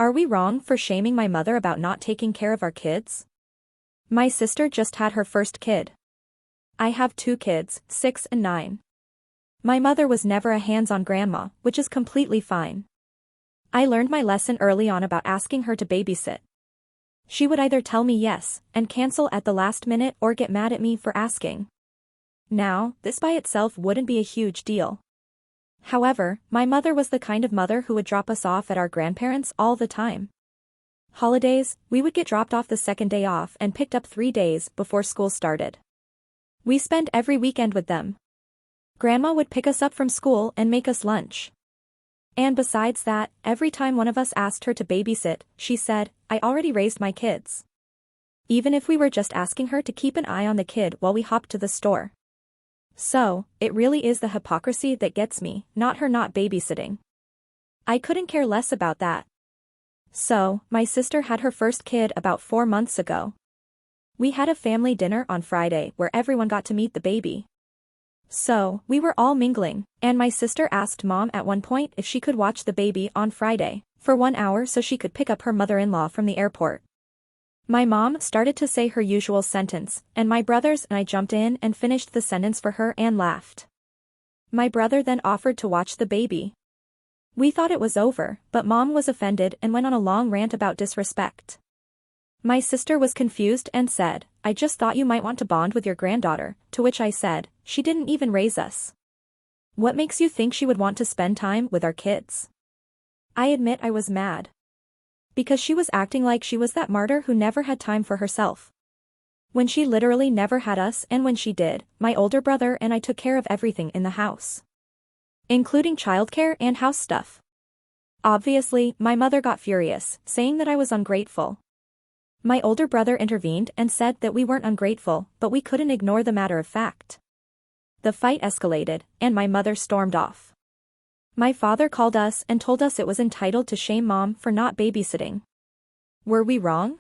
Are we wrong for shaming my mother about not taking care of our kids? My sister just had her first kid. I have 2 kids, 6 and 9. My mother was never a hands-on grandma, which is completely fine. I learned my lesson early on about asking her to babysit. She would either tell me yes, and cancel at the last minute, or get mad at me for asking. Now, this by itself wouldn't be a huge deal. However, my mother was the kind of mother who would drop us off at our grandparents' all the time. Holidays, we would get dropped off the second day off and picked up 3 days before school started. We spent every weekend with them. Grandma would pick us up from school and make us lunch. And besides that, every time one of us asked her to babysit, she said, "I already raised my kids." Even if we were just asking her to keep an eye on the kid while we hopped to the store. So, it really is the hypocrisy that gets me, not her not babysitting. I couldn't care less about that. So, my sister had her first kid about 4 months ago. We had a family dinner on Friday where everyone got to meet the baby. So, we were all mingling, and my sister asked Mom at one point if she could watch the baby on Friday for 1 hour so she could pick up her mother-in-law from the airport. My mom started to say her usual sentence, and my brothers and I jumped in and finished the sentence for her and laughed. My brother then offered to watch the baby. We thought it was over, but Mom was offended and went on a long rant about disrespect. My sister was confused and said, "I just thought you might want to bond with your granddaughter," to which I said, "She didn't even raise us. What makes you think she would want to spend time with our kids?" I admit I was mad. Because she was acting like she was that martyr who never had time for herself. When she literally never had us, and when she did, my older brother and I took care of everything in the house. Including childcare and house stuff. Obviously, my mother got furious, saying that I was ungrateful. My older brother intervened and said that we weren't ungrateful, but we couldn't ignore the matter of fact. The fight escalated, and my mother stormed off. My father called us and told us it was entitled to shame Mom for not babysitting. Were we wrong?